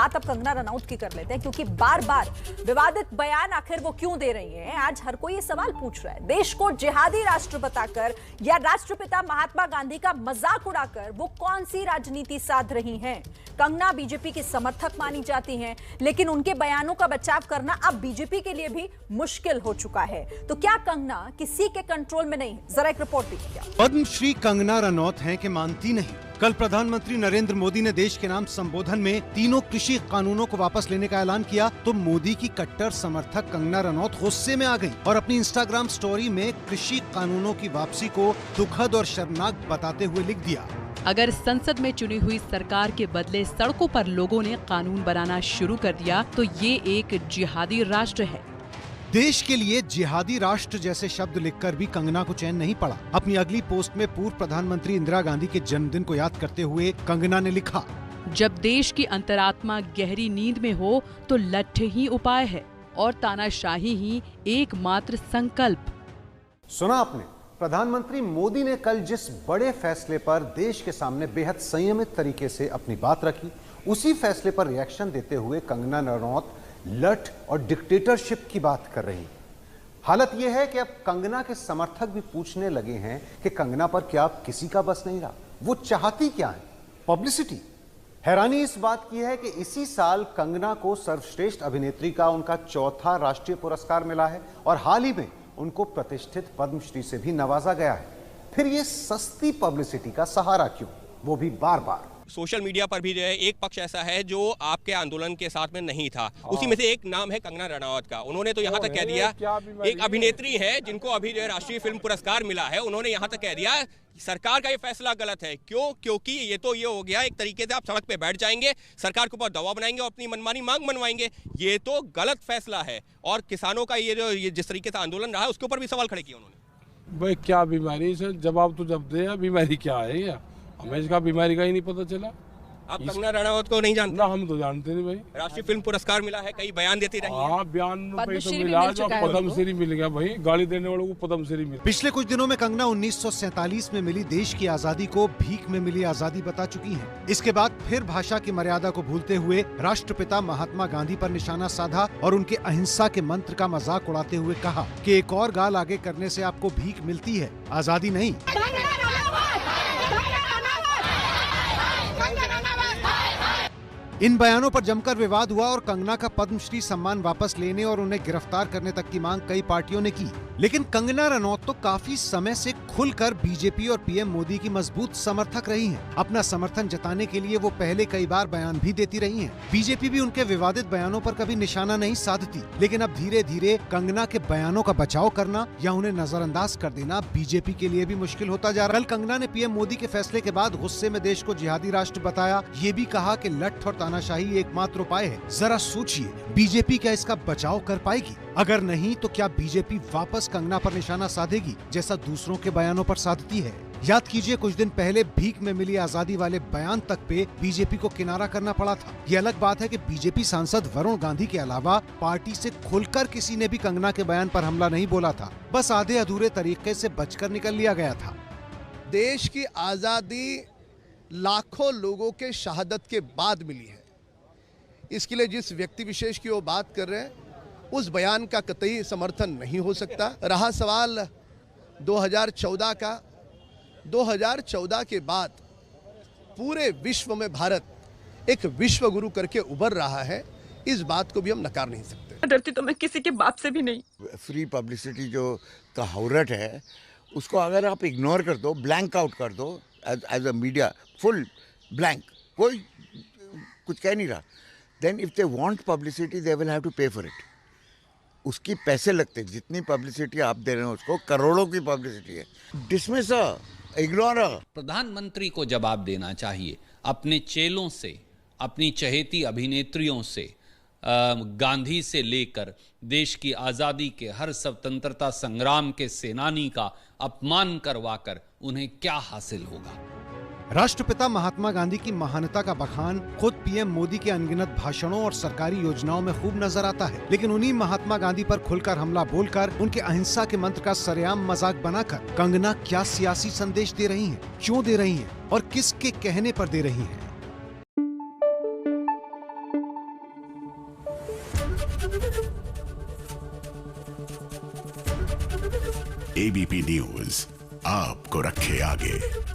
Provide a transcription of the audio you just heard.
बात अब कंगना रनौत की कर लेते हैं, क्योंकि बार बार विवादित बयान आखिर वो क्यों दे रही हैं। आज हर कोई ये सवाल पूछ रहा है, देश को जिहादी राष्ट्र बताकर या राष्ट्रपिता महात्मा गांधी का मजाक उड़ाकर वो कौन सी राजनीति साध रही हैं। कंगना बीजेपी की समर्थक मानी जाती हैं, लेकिन उनके बयानों का बचाव करना अब बीजेपी के लिए भी मुश्किल हो चुका है। तो क्या कंगना किसी के कंट्रोल में नहीं? जरा एक रिपोर्ट देखिए। पद्मश्री कंगना रनौत हैं कि मानती नहीं। कल प्रधानमंत्री नरेंद्र मोदी ने देश के नाम संबोधन में तीनों कृषि कानूनों को वापस लेने का ऐलान किया तो मोदी की कट्टर समर्थक कंगना रनौत गुस्से में आ गई और अपनी इंस्टाग्राम स्टोरी में कृषि कानूनों की वापसी को दुखद और शर्मनाक बताते हुए लिख दिया, अगर संसद में चुनी हुई सरकार के बदले सड़कों पर लोगों ने कानून बनाना शुरू कर दिया तो ये एक जिहादी राष्ट्र है। देश के लिए जिहादी राष्ट्र जैसे शब्द लिखकर भी कंगना को चैन नहीं पड़ा। अपनी अगली पोस्ट में पूर्व प्रधानमंत्री इंदिरा गांधी के जन्मदिन को याद करते हुए कंगना ने लिखा, जब देश की अंतरात्मा गहरी नींद में हो तो लठ ही उपाय है और तानाशाही ही एकमात्र संकल्प। सुना आपने, प्रधानमंत्री मोदी ने कल जिस बड़े फैसले पर देश के सामने बेहद संयमित तरीके से अपनी बात रखी, उसी फैसले पर रिएक्शन देते हुए कंगना रनौत लठ और डिक्टेटरशिप की बात कर रही। हालत यह है कि अब कंगना के समर्थक भी पूछने लगे हैं कि कंगना पर क्या अब किसी का बस नहीं रहा, वो चाहती क्या है? पब्लिसिटी। हैरानी इस बात की है कि इसी साल कंगना को सर्वश्रेष्ठ अभिनेत्री का उनका चौथा राष्ट्रीय पुरस्कार मिला है और हाल ही में उनको प्रतिष्ठित पद्मश्री से भी नवाजा गया है। फिर ये सस्ती पब्लिसिटी का सहारा क्यों, वो भी बार बार? सोशल मीडिया पर भी जो है एक पक्ष ऐसा है जो आपके आंदोलन के साथ में नहीं था, उसी में से एक नाम है कंगना रनौत का। उन्होंने तो यहाँ तक कह दिया, एक अभिनेत्री है जिनको अभी जो है राष्ट्रीय फिल्म पुरस्कार मिला है, उन्होंने यहाँ तक कह दिया सरकार का ये फैसला गलत है। क्यों? क्योंकि ये हो गया एक तरीके से आप सड़क पे बैठ जाएंगे, सरकार के ऊपर दबाव बनाएंगे और अपनी मनमानी मांग मनवाएंगे। ये तो गलत फैसला है। और किसानों का ये जिस तरीके से आंदोलन रहा है उसके ऊपर भी सवाल खड़े किए उन्होंने। भाई क्या बीमारी से जवाब तो जब दे, बीमारी क्या है या हमें इसका बीमारी का ही नहीं पता चला। आप कंगना रनौत को नहीं जानते? ना, हम तो जानते नहीं भाई। राष्ट्रीय फिल्म पुरस्कार मिला है, कई बयान देती रही है। बयान तो मिला, पद्मश्री मिल गया भाई, गाली देने वालों को पद्मश्री मिल। पिछले कुछ दिनों में कंगना 1947 में मिली देश की आजादी को भीख में मिली आजादी बता चुकी हैं। इसके बाद फिर भाषा की मर्यादा को भूलते हुए राष्ट्रपिता महात्मा गांधी पर निशाना साधा और उनके अहिंसा के मंत्र का मजाक उड़ाते हुए कहा कि एक और गाल आगे करने से आपको भीख मिलती है, आजादी नहीं। इन बयानों पर जमकर विवाद हुआ और कंगना का पद्मश्री सम्मान वापस लेने और उन्हें गिरफ्तार करने तक की मांग कई पार्टियों ने की। लेकिन कंगना रनौत तो काफी समय से खुलकर बीजेपी और पीएम मोदी की मजबूत समर्थक रही हैं। अपना समर्थन जताने के लिए वो पहले कई बार बयान भी देती रही हैं। बीजेपी भी उनके विवादित बयानों पर कभी निशाना नहीं साधती, लेकिन अब धीरे धीरे कंगना के बयानों का बचाव करना या उन्हें नजरअंदाज कर देना बीजेपी के लिए भी मुश्किल होता जा रहा है। कल कंगना ने पीएम मोदी के फैसले के बाद गुस्से में देश को जिहादी राष्ट्र बताया। ये भी कहा कि लठ और तानाशाही एकमात्र उपाय है। जरा सोचिए, बीजेपी क्या इसका बचाव कर पाएगी? अगर नहीं तो क्या बीजेपी वापस कंगना पर निशाना साधेगी जैसा दूसरों के बयानों पर साधती है? याद कीजिए, कुछ दिन पहले भीख में मिली आजादी वाले बयान तक पे बीजेपी को किनारा करना पड़ा था। ये अलग बात है कि बीजेपी सांसद वरुण गांधी के अलावा पार्टी से खुलकर किसी ने भी कंगना के बयान पर हमला नहीं बोला था। बस आधे अधूरे तरीके से बचकर निकल लिया गया था। देश की आजादी लाखों लोगों के शहादत के बाद मिली है। इसके लिए जिस व्यक्ति विशेष की वो बात कर रहे हैं, उस बयान का कतई समर्थन नहीं हो सकता। रहा सवाल 2014 का, 2014 के बाद पूरे विश्व में भारत एक विश्व गुरु करके उभर रहा है, इस बात को भी हम नकार नहीं सकते। डरती तो मैं किसी के बाप से भी नहीं। फ्री पब्लिसिटी जो कहावत है उसको अगर आप इग्नोर कर दो, ब्लैंक आउट कर दो, as a media full blank, कोई कुछ कह नहीं रहा, then if they want publicity they will have to pay for it. उसकी पैसे लगते, जितनी पब्लिसिटी आप दे रहे हैं उसको करोड़ों की पब्लिसिटी है। Dismiss, ignore. प्रधानमंत्री को जवाब देना चाहिए अपने चेलों से, अपनी चहेती अभिनेत्रियों से, गांधी से लेकर देश की आज़ादी के हर स्वतंत्रता संग्राम के सेनानी का अपमान करवाकर उन्हें क्या हासिल होगा। राष्ट्रपिता महात्मा गांधी की महानता का बखान खुद पीएम मोदी के अनगिनत भाषणों और सरकारी योजनाओं में खूब नजर आता है। लेकिन उन्हीं महात्मा गांधी पर खुलकर हमला बोलकर उनके अहिंसा के मंत्र का सरेआम मजाक बनाकर कंगना क्या सियासी संदेश दे रही हैं, क्यों दे रही हैं और किसके कहने पर दे रही हैं? एबीपी न्यूज आपको रखे आगे।